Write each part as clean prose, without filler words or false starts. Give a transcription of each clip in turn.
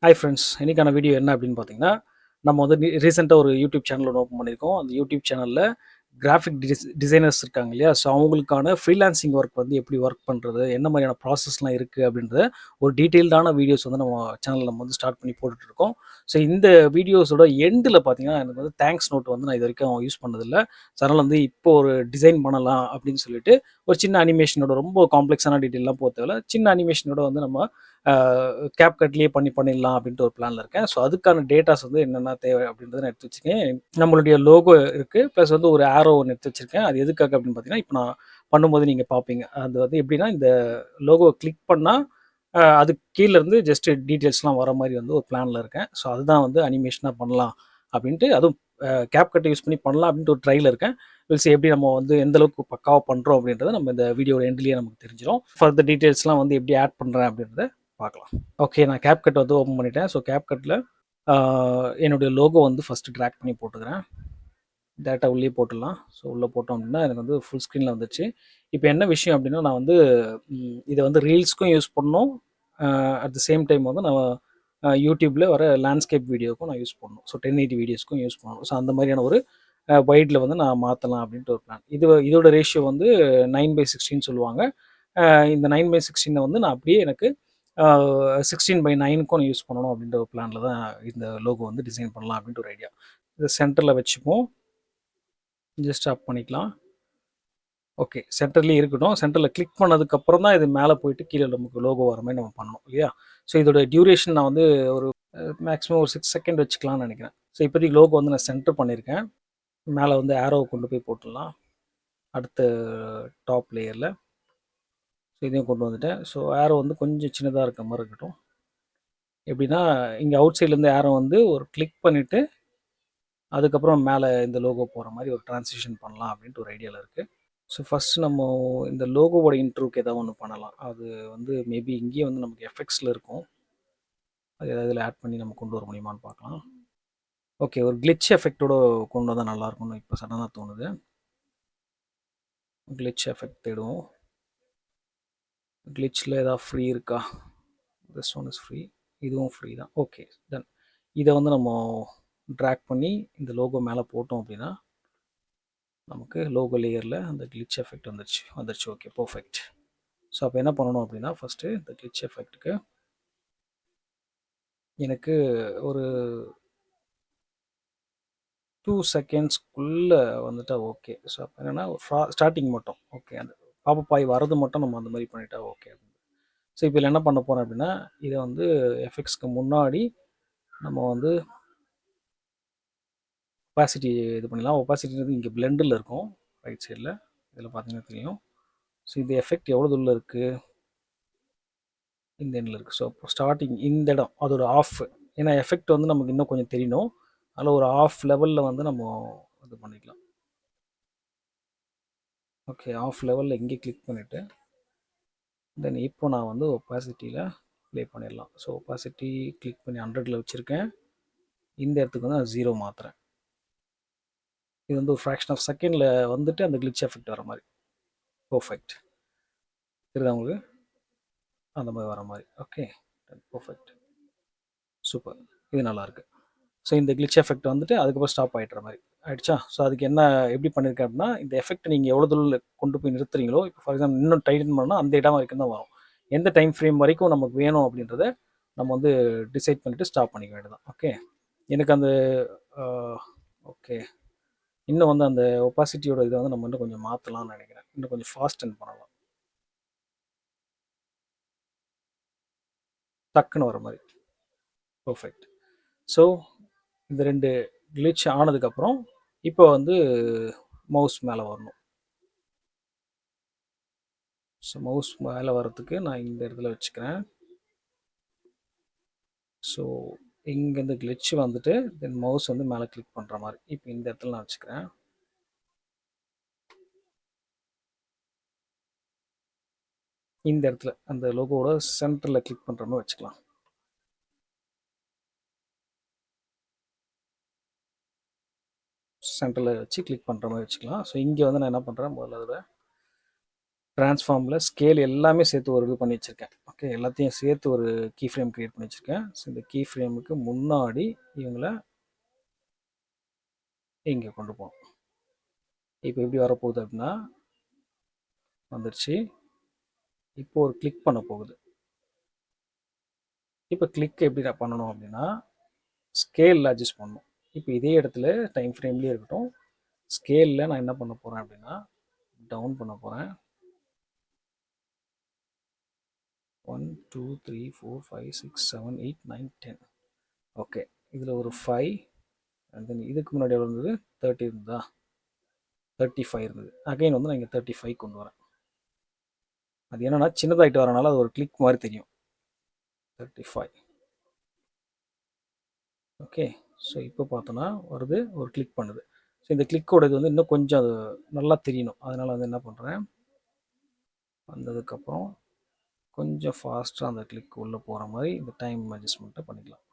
Hi friends, இன்றைக்கான video என்ன அப்படின்னு பார்த்தீங்கன்னா, நம்ம வந்து ரீசெண்டாக ஒரு யூடியூப் சேனல் ஒன்று ஓப்பன் பண்ணியிருக்கோம். அந்த யூடியூப் சேனலில் கிராஃபிக் டிசைனர்ஸ் இருக்காங்க இல்லையா? ஸோ அவங்களுக்கான ஃப்ரீலான்சிங் ஒர்க் வந்து எப்படி ஒர்க் பண்ணுறது, என்ன மாதிரியான ப்ராசஸ்லாம் இருக்குது அப்படின்றத ஒரு டீட்டெயில்டான வீடியோஸ் வந்து நம்ம சேனலில் நம்ம வந்து ஸ்டார்ட் பண்ணி போட்டுட்ருக்கோம். ஸோ இந்த வீடியோஸோட எண்டில் பார்த்தீங்கன்னா, எனக்கு வந்து தேங்க்ஸ் நோட் வந்து நான் இது வரைக்கும் யூஸ் பண்ணதில்ல. ஸோ அதனால் வந்து இப்போ ஒரு டிசைன் பண்ணலாம் அப்படின்னு சொல்லிட்டு ஒரு சின்ன அனிமேஷனோட ரொம்ப காம்ப்ளெக்ஸான டீட்டெயிலாம் போக தேவையில்ல. சின்ன அனிமேஷனோட வந்து நம்ம கேப்கட்லேயே பண்ணிடலாம் அப்படின்ட்டு ஒரு பிளானில் இருக்கேன். ஸோ அதுக்கான டேட்டாஸ் வந்து என்னென்ன தேவை அப்படின்றத நான் எடுத்து வச்சுருக்கேன். நம்மளுடைய லோகோ இருக்குது, ப்ளஸ் வந்து ஒரு ஆரோ ஒன்று எடுத்து வச்சுருக்கேன். அது எதுக்காக அப்படின்னு பார்த்தீங்கன்னா, இப்போ நான் பண்ணும்போது நீங்கள் பார்ப்பீங்க. அது வந்து எப்படின்னா, இந்த லோகோவை கிளிக் பண்ணால் அதுக்கு கீழேருந்து ஜஸ்ட் டீட்டெயில்ஸ்லாம் வர மாதிரி வந்து ஒரு பிளானில் இருக்கேன். ஸோ அதுதான் வந்து அனிமேஷனாக பண்ணலாம் அப்படின்ட்டு, அதுவும் கேப்கட்டை யூஸ் பண்ணி பண்ணலாம் அப்படின்ட்டு ஒரு ட்ரையில் இருக்கேன். வில் எப்படி நம்ம வந்து எந்த அளவுக்கு பக்காவாக பண்ணுறோம் அப்படின்றத நம்ம இந்த வீடியோட எண்ட்லேயே நமக்கு தெரிஞ்சிடும். ஃபர்தர் டீட்டெயில்ஸ்லாம் வந்து எப்படி ஆட் பண்ணுறேன் அப்படின்றத பார்க்கலாம். ஓகே, நான் கேப்கட் வந்து ஓப்பன் பண்ணிட்டேன். ஸோ கேப்கட்டில் என்னுடைய லோகோ வந்து ஃபஸ்ட்டு ட்ராக் பண்ணி போட்டுக்கிறேன். டேட்டா உள்ளே போட்டுடலாம். ஸோ உள்ளே போட்டோம் அப்படின்னா எனக்கு வந்து ஃபுல் ஸ்க்ரீனில் வந்துச்சு. இப்போ என்ன விஷயம் அப்படின்னா, நான் வந்து இதை வந்து ரீல்ஸ்க்கும் யூஸ் பண்ணணும். அட் த சேம் டைம் வந்து நான் யூடியூப்பில் வர லேண்ட்ஸ்கேப் வீடியோக்கும் நான் யூஸ் பண்ணணும். ஸோ 1080 வீடியோஸ்க்கும் யூஸ் பண்ணணும். ஸோ அந்த மாதிரியான ஒரு வைடில் வந்து நான் மாற்றலாம் அப்படின்ட்டு ஒரு பிளான். இதோட ரேஷியோ வந்து 9:16 சொல்லுவாங்க. இந்த 9:16 வந்து நான் அப்படியே எனக்கு 16:9க்கும் யூஸ் பண்ணணும் அப்படின்ற ஒரு பிளானில் தான் இந்த லோகோ வந்து டிசைன் பண்ணலாம் அப்படின்ட்டு ஒரு ஐடியா. இதை சென்டரில் வச்சுப்போம். ஜஸ்ட் அப் பண்ணிக்கலாம். ஓகே, சென்டர்லேயே இருக்கட்டும். சென்டரில் கிளிக் பண்ணதுக்கப்புறம் தான் இது மேலே போயிட்டு கீழே நமக்கு லோகோ வர மாதிரி நம்ம பண்ணணும் இல்லையா? ஸோ இதோட டியூரேஷன் நான் வந்து ஒரு மேக்ஸிமம் ஒரு 6 செகண்ட் வச்சுக்கலாம்னு நினைக்கிறேன். ஸோ இப்போதைக்கு லோகோ வந்து நான் சென்டர் பண்ணியிருக்கேன். மேலே வந்து ஆரோவை கொண்டு போய் போட்டுடலாம். அடுத்த டாப் லேயரில் ஸோ இதையும் கொண்டு வந்துட்டேன். ஸோ ஆரோ வந்து கொஞ்சம் சின்னதாக இருக்க மாதிரி இருக்கட்டும். எப்படின்னா, இங்கே அவுட் சைட்லேருந்து ஆரோ வந்து ஒரு கிளிக் பண்ணிவிட்டு அதுக்கப்புறம் மேலே இந்த லோகோ போகிற மாதிரி ஒரு ட்ரான்சிஷன் பண்ணலாம் அப்படின்ட்டு ஒரு ஐடியாவில் இருக்குது. ஸோ ஃபஸ்ட் நம்ம இந்த லோகோவோட இன்ட்ரோக்கு ஏதாவது ஒன்று பண்ணலாம். அது வந்து மேபி இங்கேயே வந்து நமக்கு எஃபெக்ட்ஸில் இருக்கும். அது ஏதாவது இதில் ஆட் பண்ணி நம்ம கொண்டு வர முடியுமான்னு பார்க்கலாம். ஓகே, ஒரு கிளிச் எஃபெக்டோட கொண்டு வந்தால் நல்லாயிருக்கும்னு இப்போ சடனாக தோணுது. கிளிச் எஃபெக்ட் தேடுவோம். கிளிச்சில் ஏதாவது ஃப்ரீ இருக்கா? This one is free. இதுவும் ஃப்ரீ தான். Okay, done. இதை வந்து நம்ம ட்ராக் பண்ணி இந்த லோகோ மேலே போட்டோம் அப்படின்னா நமக்கு லோகோ லேயரில் அந்த கிளிச் எஃபெக்ட் வந்துருச்சு. Okay, perfect. ஸோ அப்போ என்ன பண்ணணும் அப்படின்னா, ஃபஸ்ட்டு இந்த கிளிச் எஃபெக்ட்டுக்கு எனக்கு ஒரு 2 செகண்ட்ஸ்க்குள்ளே வந்துட்டா ஓகே. ஸோ அப்போ என்னென்னா ஸ்டார்டிங் மட்டும் ஓகே, அந்த பாப்பப் ஆகி வரது மட்டும் நம்ம அந்த மாதிரி பண்ணிட்டா ஓகே. ஸோ இப்போ இதில் என்ன பண்ண போகிறேன் அப்படின்னா, இதை வந்து எஃபெக்ட்ஸ்க்கு முன்னாடி நம்ம வந்து ஒப்பாசிட்டி இது பண்ணிடலாம். ஒப்பாசிட்டின்றது இங்கே பிளெண்டில் இருக்கும் ரைட் சைடில். இதில் பார்த்தீங்கன்னா தெரியும். ஸோ இந்த எஃபெக்ட் எவ்வளோ தூரில் இருக்குது? இந்த எண்ணில் இருக்குது. ஸோ இப்போ ஸ்டார்டிங் இந்த இடம் அது ஒரு ஆஃப். ஏன்னா எஃபெக்ட் வந்து நமக்கு இன்னும் கொஞ்சம் தெரியணும். அதில் ஒரு ஆஃப் லெவலில் வந்து நம்ம இது பண்ணிக்கலாம். ஓகே, ஆஃப் லெவலில் இங்கே கிளிக் பண்ணிவிட்டு தென் இப்போ நான் வந்து ஒப்பாசிட்டியில் ப்ளே பண்ணிடலாம். ஸோ ஒப்பாசிட்டி கிளிக் பண்ணி 100ல் வச்சுருக்கேன். இந்த இடத்துக்கு வந்து நான் 0 மாற்றுறேன். இது வந்து ஒரு ஃப்ராக்ஷன் ஆஃப் செகண்டில் வந்துட்டு அந்த கிளிச் எஃபெக்ட் வர மாதிரி. பர்ஃபெக்ட். தெரியுதா உங்களுக்கு? அந்த மாதிரி வர மாதிரி. Okay, perfect, super. இது நல்லாயிருக்கு. ஸோ இந்த கிளிச் எஃபெக்ட் வந்துட்டு அதுக்கப்புறம் ஸ்டாப் ஆகிடுற மாதிரி ஆகிடுச்சா? ஸோ அதுக்கு என்ன எப்படி பண்ணியிருக்கேன் அப்படின்னா, இந்த எஃபெக்ட் நீங்கள் எவ்வளோ தூரம் கொண்டு போய் நிறுத்துறீங்களோ, இப்போ ஃபார் எக்ஸாம்பிள் இன்னும் டைட்டன் பண்ணால் அந்த இடம் வரைக்கும் தான் வரும். எந்த டைம் ஃப்ரேம் வரைக்கும் நமக்கு வேணும் அப்படின்றத நம்ம வந்து டிசைட் பண்ணிவிட்டு ஸ்டாப் பண்ணிக்க வேண்டியதான். ஓகே, எனக்கு அந்த ஓகே, இன்னும் வந்து அந்த ஒப்பாசிட்டியோட இதை வந்து நம்ம இன்னும் கொஞ்சம் மாற்றலாம்னு நினைக்கிறேன். இன்னும் கொஞ்சம் ஃபாஸ்டன் பண்ணலாம், டக்குன்னு வர மாதிரி. பர்ஃபெக்ட். ஸோ இந்த 2 கிளிச் ஆனதுக்கப்புறம் இப்போ வந்து மவுஸ் மேலே வரணும். ஸோ மவுஸ் மேலே வரத்துக்கு நான் இந்த இடத்துல வச்சுக்கிறேன். ஸோ இங்கேருந்து கிளிச் வந்துட்டு தென் மவுஸ் வந்து மேலே கிளிக் பண்ணுற மாதிரி இப்போ இந்த இடத்துல நான் வச்சுக்கிறேன். இந்த இடத்துல அந்த லோகோவோட சென்டரில் கிளிக் பண்ணுற மாதிரி வச்சுக்கலாம். சென்டரில் வச்சு கிளிக் பண்ணுற மாதிரி வச்சுக்கலாம். ஸோ இங்கே வந்து நான் என்ன பண்ணுறேன், முதல்ல அதில் ட்ரான்ஸ்ஃபார்மில் ஸ்கேல் எல்லாமே சேர்த்து ஒரு இது பண்ணி வச்சுருக்கேன். ஓகே, எல்லாத்தையும் சேர்த்து ஒரு கீ ஃப்ரேம் க்ரியேட் பண்ணி வச்சுருக்கேன். ஸோ இந்த கீ ஃப்ரேமுக்கு முன்னாடி இவங்கள இங்கே கொண்டு போகணும். இப்போ எப்படி வரப்போகுது அப்படின்னா, வந்துருச்சு. இப்போ ஒரு கிளிக் பண்ண போகுது. இப்போ கிளிக் எப்படி நான் பண்ணணும் அப்படின்னா, ஸ்கேலில் அட்ஜஸ்ட் பண்ணணும். இப்போ இதே இடத்துல டைம் ஃப்ரேம்லேயே இருக்கட்டும். ஸ்கேலில் நான் என்ன பண்ண போகிறேன் அப்படின்னா, டவுன் பண்ண போகிறேன். 1 2 3 4 5 6 7 8 9 10. ஓகே, இதில் ஒரு 5 அண்ட் தென் இதுக்கு முன்னாடி எவ்வளோ இருந்தது? 30 இருந்ததா? 35 இருந்தது. அகைன் வந்து நான் இங்கே 35 கொண்டு வரேன். அது என்னன்னா சின்னதாகிட்டு வரனால அது ஒரு கிளிக் மாதிரி தெரியும். 35. ஓகே, ஸோ இப்போ பார்த்தோன்னா வருது, ஒரு கிளிக் பண்ணுது. ஸோ இந்த கிளிக்கோட இது வந்து இன்னும் கொஞ்சம் அது நல்லா தெரியணும். அதனால் வந்து என்ன பண்ணுறேன், வந்ததுக்கப்புறம் கொஞ்சம் ஃபாஸ்ட்டாக அந்த கிளிக் உள்ளே போகிற மாதிரி இந்த டைம் அட்ஜஸ்ட்மெண்ட்டை பண்ணிக்கலாம்.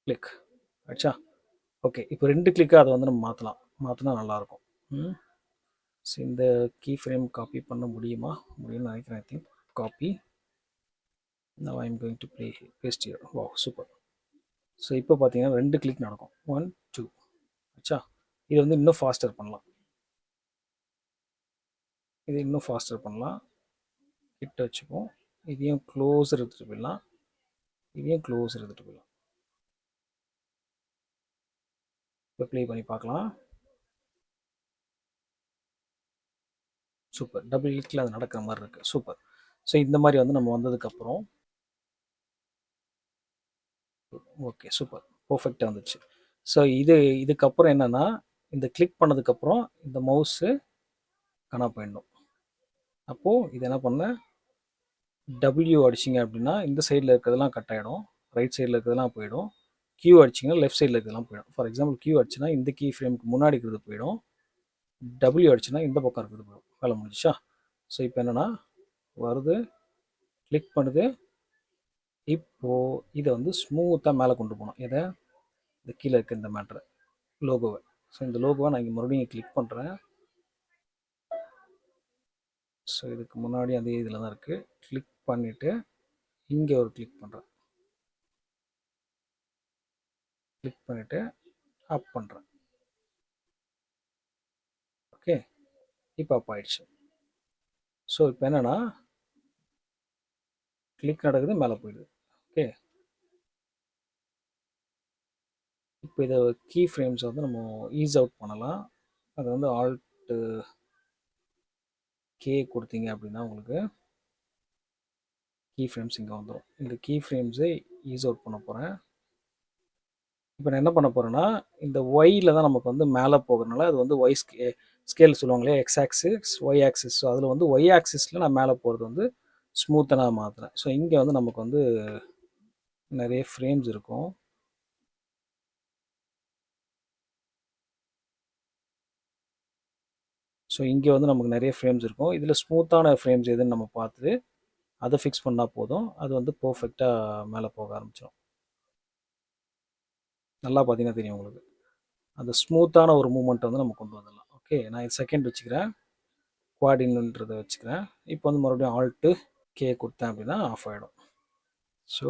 கிளிக் ஆச்சா? ஓகே, இப்போ 2 கிளிக்காக அதை வந்து நம்ம மாற்றினா நல்லாயிருக்கும். ஸோ இந்த கீ ஃப்ரேம் காப்பி பண்ண முடியும்னு நினைக்கிறேன். I think copy. Now I am going to paste here. Wow, super. So இப்போ பார்த்தீங்கன்னா 2 கிளிக் நடக்கும். 1 2 ஆச்சா? இது வந்து இன்னும் ஃபாஸ்டர் பண்ணலாம். இது இன்னும் ஃபாஸ்டர் பண்ணலாம். கிட்ட வச்சுப்போம். இதையும் க்ளோஸர் எடுத்துகிட்டு போயிடலாம். இதையும் க்ளோஸர் எடுத்துகிட்டு போயிடலாம். இப்போ ப்ளே பண்ணி பார்க்கலாம். சூப்பர். டபுள் கிளிக்கில் அது நடக்கிற மாதிரி இருக்குது. சூப்பர். ஸோ இந்த மாதிரி வந்து நம்ம வந்ததுக்கப்புறம் ஓகே, சூப்பர், பர்ஃபெக்டாக வந்துச்சு. ஸோ இதுக்கப்புறம் என்னென்னா, இந்த கிளிக் பண்ணதுக்கப்புறம் இந்த மவுஸு காணா போயிடணும். அப்போது இது என்ன பண்ணேன், டபிள்யூ அடிச்சிங்க அப்படின்னா இந்த சைடில் இருக்கிறதெல்லாம் கட் ஆகிடும், ரைட் சைடில் இருக்கிறதெல்லாம் போயிடும். கியூ அடிச்சிங்கன்னா லெஃப்ட் சைடில் இருக்கிறதெல்லாம் போயிடும். ஃபார் எக்ஸாம்பிள் கியூ அடிச்சுன்னா இந்த கீ ஃப்ரேமுக்கு முன்னாடி இருக்கிறது போயிடும், டபிள்யூ அடிச்சுன்னா இந்த பக்கம் இருக்கிறது போயிடும். வேலை முடிஞ்சிச்சா? ஸோ இப்போ என்னென்னா வருது, கிளிக் பண்ணுது. இப்போது இதை வந்து ஸ்மூத்தாக மேலே கொண்டு போகணும். எதை? இந்த கீழே இருக்க இந்த மேட்ரை, லோகோவை. ஸோ இந்த லோகோவை நான் இங்கே மறுபடியும் கிளிக் பண்ணுறேன். ஸோ இதுக்கு முன்னாடி அதே இதில் தான் இருக்குது. கிளிக் பண்ணிவிட்டு இங்கே ஒரு கிளிக் பண்ணுறேன். கிளிக் பண்ணிவிட்டு அப் பண்ணுறேன். ஓகே, இப்போ அப் ஆயிடுச்சு. ஸோ இப்போ என்னென்னா கிளிக் நடக்குது, மேலே போயிடுது. ஓகே, இப்போ இதை கீ ஃப்ரேம்ஸ் வந்து நம்ம ஈஸ் அவுட் பண்ணலாம். அது வந்து ஆல்ட்டு கே கொடுத்தீங்க அப்படின்னா உங்களுக்கு கீ ஃப்ரேம்ஸ் இங்கே வந்துடும். இந்த கீ ஃப்ரேம்ஸை ஈஸ் அவுட் பண்ண போகிறேன். இப்போ நான் என்ன பண்ண போகிறேன்னா, இந்த ஒயில் தான் நமக்கு வந்து மேலே போகிறதுனால அது வந்து ஒய் ஸ்கேல் சொல்லுவாங்களே, X axis Y axis. So அதில் வந்து ஒய் ஆக்சிஸில் நான் மேலே போகிறது வந்து ஸ்மூத்தாக நான் மாற்றுறேன். ஸோ இங்கே வந்து நமக்கு வந்து நிறைய ஃப்ரேம்ஸ் இருக்கும். ஸோ இங்கே வந்து நமக்கு நிறைய ஃப்ரேம்ஸ் இருக்கும். இதில் ஸ்மூத்தான ஃப்ரேம்ஸ் எதுன்னு நம்ம பார்த்துட்டு அதை ஃபிக்ஸ் பண்ணால் போதும். அது வந்து பர்ஃபெக்டாக மேலே போக ஆரம்பிச்சிடும். நல்லா பார்த்தீங்கன்னா தெரியும் உங்களுக்கு. அந்த ஸ்மூத்தான ஒரு மூமெண்ட் வந்து நம்ம கொண்டு வந்துடலாம். ஓகே, நான் இது செகண்ட் வச்சுக்கிறேன், குவாடின்ன்றதை வச்சுக்கிறேன். இப்போ வந்து மறுபடியும் ஆல்ட்டு கே கொடுத்தேன் அப்படின்னா ஆஃப் ஆகிடும். ஸோ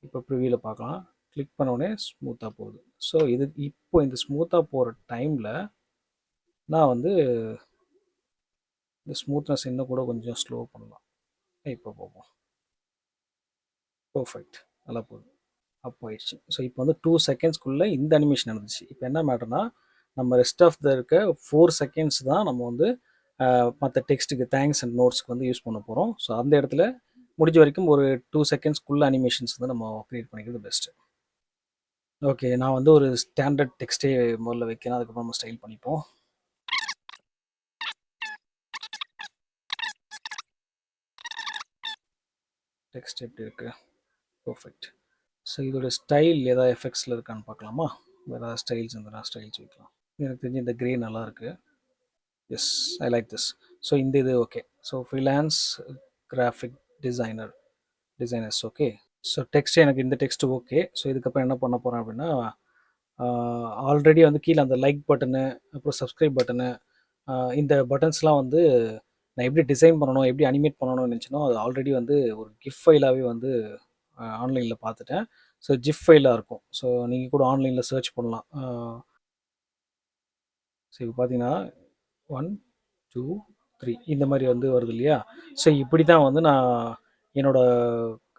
இப்போ ப்ரிவியூவில் பார்க்கலாம். கிளிக் பண்ண உடனே ஸ்மூத்தாக போகுது. ஸோ இப்போ இந்த ஸ்மூத்தாக போகிற டைமில் நான் வந்து இந்த ஸ்மூத்னஸ் இன்னும் கூட கொஞ்சம் ஸ்லோ பண்ணலாம். இப்போ போவோம். பர்ஃபெக்ட், நல்லா போகுது, அப் ஆயிடுச்சு. ஸோ இப்போ வந்து 2 செகண்ட்ஸ்க்குள்ளே இந்த அனிமேஷன் நடந்துச்சு. இப்போ என்ன மேட்டர்னா, நம்ம ரெஸ்ட் ஆஃப் த இருக்க 4 செகண்ட்ஸ் தான் நம்ம வந்து மற்ற டெக்ஸ்ட்டுக்கு தேங்க்ஸ் அண்ட் நோட்ஸ்க்கு வந்து யூஸ் பண்ண போகிறோம். ஸோ அந்த இடத்துல முடிஞ்ச வரைக்கும் ஒரு 2 செகண்ட்ஸ்க்குள்ள அனிமேஷன்ஸ் வந்து நம்ம க்ரியேட் பண்ணிக்கிறது பெஸ்ட்டு. ஓகே, நான் வந்து ஒரு ஸ்டாண்டர்ட் டெக்ஸ்ட்டே முதல்ல வைக்கிறேன், அதுக்கப்புறம் நம்ம ஸ்டைல் பண்ணிப்போம். டெக்ஸ்ட் எப்படி இருக்குது? பர்ஃபெக்ட். ஸோ இதோட ஸ்டைல் ஏதாவது எஃபெக்ட்ஸில் இருக்கான்னு பார்க்கலாமா? வேறு ஸ்டைல்ஸ் இருந்ததுன்னா ஸ்டைல்ஸ் வைக்கலாம். எனக்கு தெரிஞ்சு இந்த க்ரே நல்லாயிருக்கு. Yes, I like this. So இந்த இது okay. So freelance graphic designers okay. So text எனக்கு இந்த டெக்ஸ்ட்டு ஓகே. ஸோ இதுக்கப்புறம் என்ன பண்ண போகிறேன் அப்படின்னா, ஆல்ரெடி வந்து கீழே அந்த லைக் பட்டனு, அப்புறம் சப்ஸ்கிரைப் பட்டனு, இந்த பட்டன்ஸ்லாம் வந்து நான் எப்படி டிசைன் பண்ணணும், எப்படி அனிமேட் பண்ணணும்னு நினச்சேனோ, அது ஆல்ரெடி வந்து ஒரு கிஃப் ஃபைலாவே வந்து ஆன்லைன்ல பார்த்துட்டேன். ஸோ ஜிப் ஃபைலா இருக்கும். ஸோ நீங்க கூட ஆன்லைன்ல சர்ச் பண்ணலாம். ஸோ இப்போ பார்த்தீங்கன்னா 1, 2, 3 இந்த மாரி வந்து வருது இல்லையா? ஸோ இப்படி தான் வந்து நான் என்னோட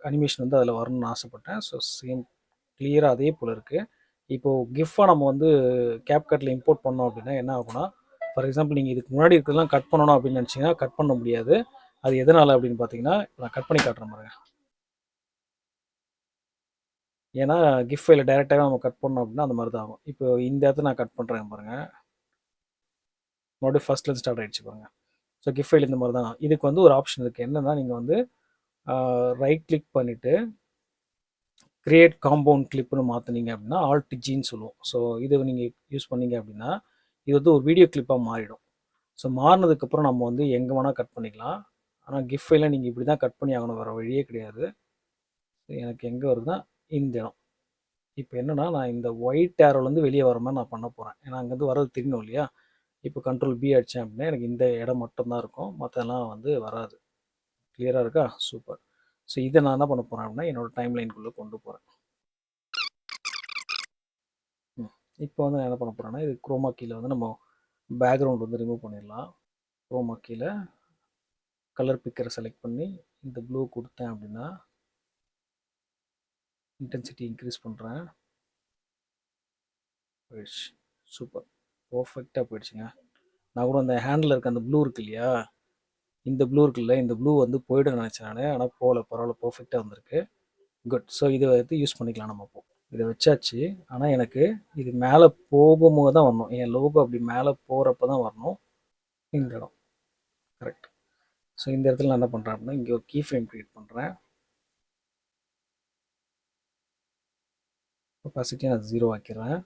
அனிமேஷன் வந்து அதில வரணும்னு ஆசைப்பட்டேன். ஸோ சேம் கிளியரா அதே போல இருக்கு. இப்போ கிஃப்பா நம்ம வந்து CapCutல இம்போர்ட் பண்ணோம் அப்படின்னா என்ன ஆகும்னா, ஃபார் எக்ஸாம்பிள் நீங்க இதுக்கு முன்னாடி இருக்கிறதெல்லாம் கட் பண்ணணும் அப்படின்னு நினச்சீங்கன்னா, கட் பண்ண முடியாது. அது எதனால அப்படின்னு பார்த்தீங்கன்னா, நான் கட் பண்ணி காட்டுறேன் பாருங்க. ஏன்னா கிஃப் ஃபைல டைரக்ட்டாவே நம்ம கட் பண்ணோம் அப்படின்னா, அந்த மாரி தான் ஆகும். இப்போ இந்த இடத்த நான் கட் பண்றேன் பாருங்க. மறுபடியும் ஃபர்ஸ்ட்லேருந்து ஸ்டார்ட் ஆயிடுச்சு பாருங்க. ஸோ கிஃப் ஃபைல் இந்த மாரி தான். இதுக்கு வந்து ஒரு ஆப்ஷன் இருக்கு. என்னன்னா, நீங்க வந்து ரைட் கிளிக் பண்ணிட்டு, கிரியேட் காம்பவுண்ட் கிளிப்னு மாத்துனீங்க அப்படின்னா, ஆல்ட் ஜின்னு சொல்லுவோம். ஸோ இத நீங்க யூஸ் பண்ணீங்க அப்படின்னா, இது வந்து ஒரு வீடியோ கிளிப்பா மாறிடும். ஸோ மாறுனதுக்கப்புறம் நம்ம வந்து எங்க வேணா கட் பண்ணிக்கலாம். ஆனா கிஃப் ஃபைல நீங்க இப்படி தான் கட் பண்ணி ஆகணும். வேற வழியே கிடையாது. எனக்கு எங்க வருதுன்னா, இந்த இடம். இப்ப என்னன்னா, நான் இந்த ஒயிட் ஏரோலேருந்து வெளிய வர மாரி நான் பண்ண போறேன். ஏன்னா, அங்கேருந்து வர்றது தெரியணும் இல்லையா? இப்போ கண்ட்ரோல் பி அடிச்சேன் அப்படின்னா, எனக்கு இந்த இடம் மட்டும் தான் இருக்கும். மத்ததெல்லாம் வந்து வராது. கிளியரா இருக்கா? சூப்பர். ஸோ இத நான் என்ன பண்ண போறேன் அப்படின்னா, என்னோட டைம் லைன்க்குள்ள கொண்டு போறேன். ம். இப்போ வந்து நான் என்ன பண்ண போறேன்னா, இது குரோமா கீல வந்து நம்ம பேக்கிரவுண்ட் வந்து ரிமூவ் பண்ணிடலாம். குரோமா கீல கலர் பிக்கர செலக்ட் பண்ணி, இந்த ப்ளூ குடுத்தேன் அப்படின்னா, இன்டென்சிட்டி இன்க்ரீஸ் பண்றேன். போயிடுச்சு. சூப்பர். பெர்ஃபெக்ட்டா போயிடுச்சுங்க. நான் கூட அந்த ஹேண்ட்ல இருக்க அந்த ப்ளூ இருக்கு இல்லையா? இந்த ப்ளூ இருக்குல்ல, இந்த ப்ளூ வந்து போயிடும்னு நெனச்சேன் நானு. ஆனா போல. பரவால்ல பெர்ஃபெக்ட்டா வந்திருக்கு. குட். ஸோ இத வந்து யூஸ் பண்ணிக்கலாம் நம்ம இப்போ. இத வச்சாச்சு. ஆனா எனக்கு இது மேல போகும்போது தான் வரணும். என் லோகோ அப்படி மேல போறப்ப தான் வரணும். இந்த இடம். கரெக்ட். ஸோ இந்த இடத்துல நான் என்ன பண்றேன் அப்படின்னா, இங்க ஒரு கீ ஃப்ரேம் கிரியேட் பண்றேன். ஒபாசிட்டிய நான் 0 ஆக்கிர்றேன்.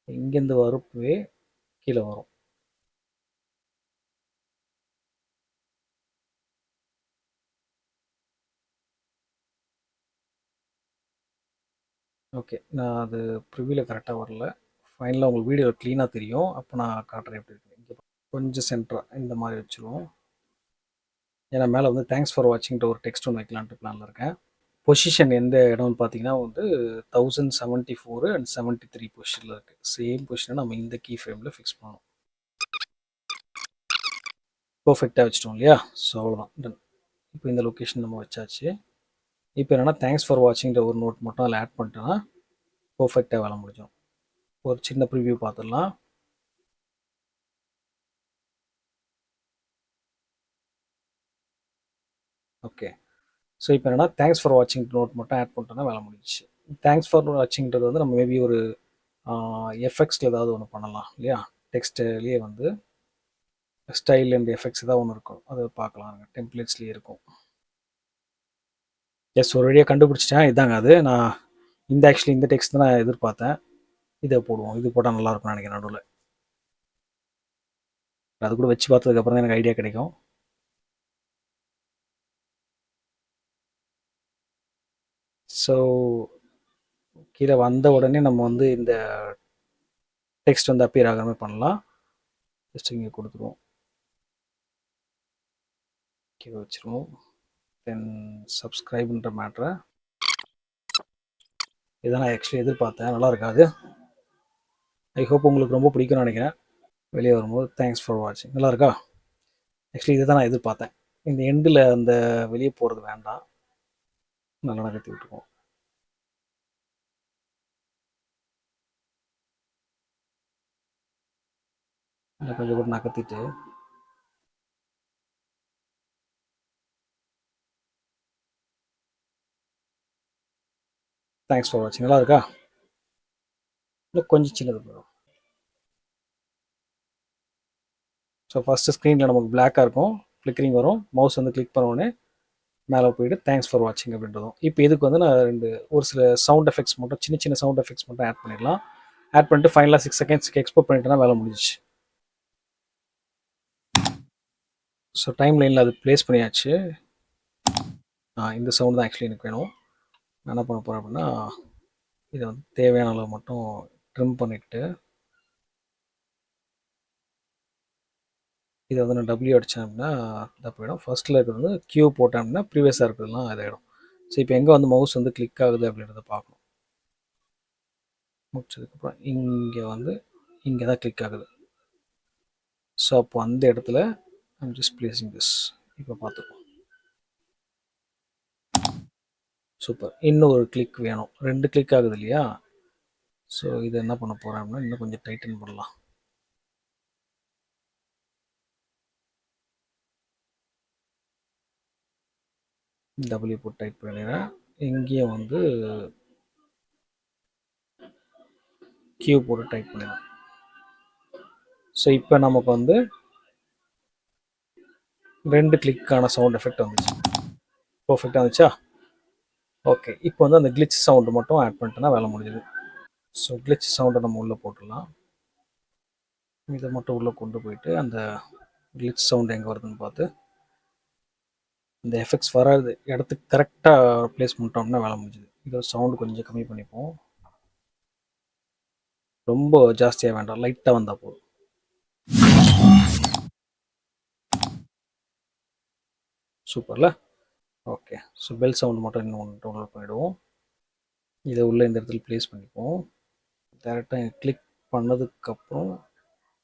இங்கேருந்து வரப்பவே கீழ வரும். ஓகே. நான் அது ப்ரிவ்யூல கரெக்ட்டா வரல. ஃபைனலா உங்களுக்கு வீடியோல கிளீனா தெரியும். அப்ப நான் காட்டுறேன் எப்படி இருக்குன்னு. இங்க கொஞ்சம் சென்டரா இந்த மாரி வச்சுருவோம். ஏன்னா மேல வந்து தேங்க்ஸ் ஃபார் வாட்சிங்ன்ற ஒரு டெக்ஸ்ட் ஒண்ணு வைக்கலான்ட்டு பிளான்ல இருக்கேன். பொசிஷன் எந்த இடம்னு பார்த்தீங்கன்னா வந்து 1074 அண்ட் 73 பொசிஷன்ல இருக்கு. சேம் பொசிஷன நம்ம இந்த கீ ஃப்ரேம்ல ஃபிக்ஸ் பண்ணணும். பெர்ஃபெக்ட்டா வச்சுட்டோம் இல்லையா? ஸோ அவ்வளோதான். டன். இப்போ இந்த லொகேஷன் நம்ம வச்சாச்சு. இப்போ என்னன்னா தேங்க்ஸ் ஃபார் வாட்சிங்ன்ற ஒரு நோட் மட்டும் அதில ஆட் பண்ணிட்டேன்னா, பெர்ஃபெக்ட்டா வேலை முடிஞ்சிடும். ஒரு சின்ன ப்ரிவ்யூ பார்த்துடலாம். ஓகே. ஸோ இப்போ என்னன்னா தேங்க்ஸ் ஃபார் வாட்சிங் நோட் மட்டும் ஆட் பண்ணிட்டோம்னா வேலை முடிஞ்சுச்சு. தேங்க்ஸ் ஃபார் வாட்சிங்ன்றது வந்து நம்ம மேபி ஒரு எஃபெக்ட்ஸில் ஏதாவது ஒன்று பண்ணலாம் இல்லையா? டெக்ஸ்ட்லேயே வந்து ஸ்டைல் அண்ட் எஃபெக்ட்ஸ் ஏதாவது ஒன்று இருக்கும். அதை பார்க்கலாம். டெம்ப்ளேட்ஸ்லேயே இருக்கும். எஸ் ஒரு வழியாக கண்டுபிடிச்சிட்டேன். இதாங்க அது. நான் ஆக்சுவலி இந்த டெக்ஸ்ட் தான் நான் எதிர்பார்த்தேன். இதை போடுவோம். இது போட்டால் நல்லா இருக்கும்னு நினைக்கிறேன் நடுவில். அது கூட வச்சு பார்த்ததுக்கப்புறம் தான் எனக்கு ஐடியா கிடைக்கும். ஸோ கீழே வந்த உடனே நம்ம வந்து இந்த டெக்ஸ்ட் வந்து அப்பியர் ஆகிற மாதிரி பண்ணலாம். ஜஸ்ட் இங்கே கொடுத்துருவோம். கீழே வச்சுருவோம். தென் சப்ஸ்கிரைப்ன்ற மேட்ரை இதை நான் ஆக்சுவலி எதிர்பார்த்தேன். நல்லா இருக்காது. ஐ ஹோப் உங்களுக்கு ரொம்ப பிடிக்கும்னு நினைக்கிறேன். வெளியே வரும்போது தேங்க்ஸ் ஃபார் வாட்சிங் நல்லா இருக்கா? ஆக்சுவலி இதை தான் நான் எதிர்பார்த்தேன். இந்த எண்டில் அந்த வெளியே போகிறது வேண்டாம். நல்லா நகர்த்தி விட்டுருவோம். கொஞ்சம் கூட நகர்த்திட்டு தேங்க்ஸ் ஃபார் வாட்சிங் நல்லா இருக்கா? இன்னும் கொஞ்சம் சின்னது போதும். ஸோ ஃபஸ்ட்டு ஸ்க்ரீனில் நமக்கு பிளாக்காக இருக்கும். ஃப்ளிக்கரிங் வரும். மவுஸ் வந்து கிளிக் பண்ண உடனே மேலே போயிட்டு தேங்க்ஸ் ஃபார் வாட்சிங் அப்படின்றதும். இப்போ இதுக்கு வந்து நான் ஒரு சில சவுண்ட் எஃபெக்ட்ஸ் மட்டும் சின்ன சின்ன சவுண்ட் எஃபெக்ட்ஸ் மட்டும் ஆட் பண்ணிடலாம். ஆட் பண்ணிட்டு ஃபைனலாக 6 செகண்ட்ஸ்க்கு எக்ஸ்போர்ட் பண்ணிட்டேன்னா வேலை முடிஞ்சிச்சு. ஸோ டைம் லைனில் அது ப்ளேஸ் பண்ணியாச்சு. இந்த சவுண்ட் தான் ஆக்சுவலி எனக்கு வேணும். நான் என்ன பண்ண போகிறேன் அப்படின்னா, இதை வந்து தேவையான அளவு மட்டும் ட்ரிம் பண்ணிவிட்டு இதை வந்து நான் டபிள்யூ அடித்தேன் அப்படின்னா இதாக போயிடும். ஃபஸ்ட்டில் இருக்கிறது வந்து கியூ போட்டேன் அப்படின்னா ப்ரீவியஸாக இருக்கிறதுலாம் இதாகிடும். ஸோ இப்போ எங்கே வந்து மவுஸ் வந்து கிளிக் ஆகுது அப்படின்றத பார்க்கணும். முடிச்சதுக்கப்புறம் இங்கே வந்து இங்கே தான் கிளிக் ஆகுது. ஸோ அப்போ அந்த இடத்துல ஐம் ஜஸ்ட் பிளேசிங் திஸ். இப்போ பார்த்துக்கோம். சூப்பர். இன்னும் ஒரு கிளிக் வேணும். 2 கிளிக் ஆகுது இல்லையா? ஸோ இதை என்ன பண்ண போகிறேன் அப்படின்னா இன்னும் கொஞ்சம் டைட்டன் பண்ணலாம். டபிள்யூ போட்டு டைட் பண்ணிடுறேன். இங்கேயும் வந்து கியூ போட்டு டைப் பண்ணிடுறேன். ஸோ இப்போ நமக்கு வந்து 2 கிளிக்கான சவுண்ட் எஃபெக்ட் வந்துச்சு. பர்ஃபெக்டாக வந்துச்சா? ஓகே. இப்போ வந்து அந்த கிளிச் சவுண்டு மட்டும் ஆட் பண்ணிட்டேன்னா வேலை முடிஞ்சுது. ஸோ கிளிச் சவுண்டை நம்ம உள்ளே போட்டுடலாம். இதை மட்டும் உள்ளே கொண்டு போயிட்டு அந்த கிளிச் சவுண்ட் எங்கே வருதுன்னு பார்த்து இந்த எஃபெக்ட்ஸ் வராது இடத்துக்கு கரெக்டாக ப்ளேஸ் பண்ணிட்டோம்னா வேலை முடிஞ்சுது. இதோட சவுண்டு கொஞ்சம் கம்மி பண்ணிப்போம். ரொம்ப ஜாஸ்தியாக வேண்டாம், லைட்டாக வந்தால் போதும். சூப்பரில். ஓகே. ஸோ பெல் சவுண்டு மட்டும் இன்னும் டவுன்லோட் பண்ணிவிடுவோம். இதை உள்ளே இந்த இடத்துல ப்ளேஸ் பண்ணிப்போம். டேரெக்டாக கிளிக் பண்ணதுக்கப்புறம்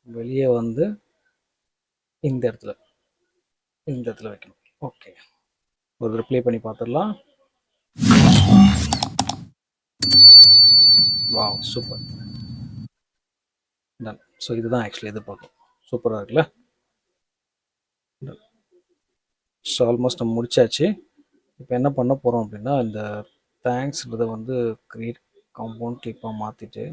வெளியே வந்து இந்த இடத்துல வைக்கணும். ஓகே. ஒரு தடவை ப்ளே பண்ணி பார்த்துடலாம். Wow, super. டன். ஸோ இதுதான் ஆக்சுவலி எதிர்பார்க்கும். சூப்பராக இருக்குல்ல? டன். ஸோ ஆல்மோஸ்ட் நம்ம முடிச்சாச்சு. இப்போ என்ன பண்ண போகிறோம் அப்படின்னா இந்த தேங்க்ஸ்ன்றதை வந்து கிரியேட் காம்பவுண்ட் கிளிப்பாக மாற்றிட்டு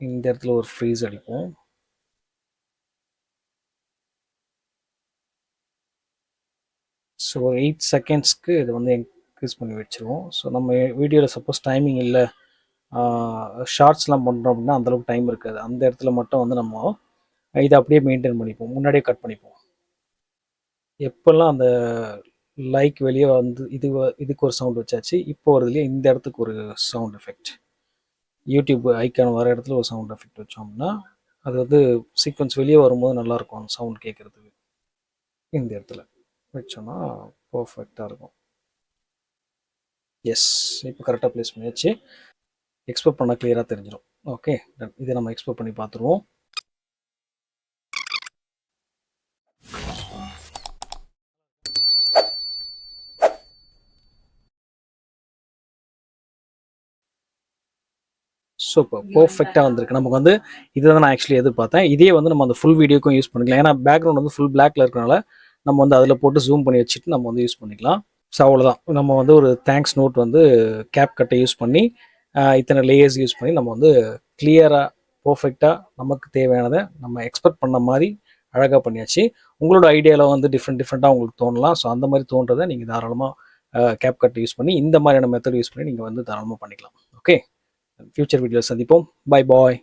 இந்த இடத்துல ஒரு ஃப்ரீஸ் அடிப்போம். ஸோ 8 செகண்ட்ஸ்க்கு இதை வந்து இன்க்ரீஸ் பண்ணி வச்சுருவோம். ஸோ நம்ம வீடியோவில் சப்போஸ் டைமிங் இல்லை, ஷார்ட்ஸ்லாம் பண்ணுறோம் அப்படின்னா அந்தளவுக்கு டைம் இருக்காது. அந்த இடத்துல மட்டும் வந்து நம்ம இதை அப்படியே மெயின்டைன் பண்ணிப்போம், முன்னாடியே கட் பண்ணிப்போம். எப்போல்லாம் அந்த லைக் வெளியே வந்து இதுக்கு ஒரு சவுண்ட் வச்சாச்சு. இப்போ வருதுலேயே இந்த இடத்துக்கு ஒரு சவுண்ட் எஃபெக்ட், யூடியூப் ஐக்கான் வர இடத்துல ஒரு சவுண்ட் எஃபெக்ட் வச்சோம்னா அது வந்து சீக்வன்ஸ் வெளியே வரும்போது நல்லாயிருக்கும் அந்த சவுண்ட் கேட்குறதுக்கு. இந்த இடத்துல வச்சோன்னா பர்ஃபெக்டாக இருக்கும். எஸ், இப்போ கரெக்டாக ப்ளேஸ் பண்ணியாச்சு. எக்ஸ்போர்ட் பண்ணால் கிளியராக தெரிஞ்சிடும். ஓகே, இதை நம்ம எக்ஸ்போர்ட் பண்ணி பார்த்துருவோம். சூப்பர், பர்ஃபெக்டாக வந்திருக்கு. நமக்கு வந்து இதை தான் நான் ஆக்சுவலி எதிர்பார்த்தேன். இதே வந்து நம்ம அந்த ஃபுல் வீடியோக்கும் யூஸ் பண்ணிக்கலாம். ஏன்னா பேக்ரவுண்ட் வந்து ஃபுல் பிளாக்ல இருக்கனால நம்ம வந்து அதில் போட்டு ஜூம் பண்ணி வச்சுட்டு நம்ம வந்து யூஸ் பண்ணிக்கலாம். ஸோ அவ்வளோதான். நம்ம வந்து ஒரு தேங்க்ஸ் நோட் வந்து கேப் கட்டை யூஸ் பண்ணி இத்தனை லேயர்ஸ் யூஸ் பண்ணி நம்ம வந்து கிளியராக பர்ஃபெக்டாக நமக்கு தேவையானதை நம்ம எக்ஸ்பெக்ட் பண்ண மாதிரி அழகாக பண்ணியாச்சு. உங்களோட ஐடியாவில் வந்து டிஃப்ரெண்ட்டாக உங்களுக்கு தோணலாம். ஸோ அந்த மாதிரி தோன்றதை நீங்கள் தாராளமாக கேப் கட் யூஸ் பண்ணி இந்த மாதிரியான மெத்தட் யூஸ் பண்ணி நீங்கள் வந்து தாராளமாக பண்ணிக்கலாம். ஓகே, ஃபியூச்சர் வீடியோவில் சந்திப்போம். Bye bye.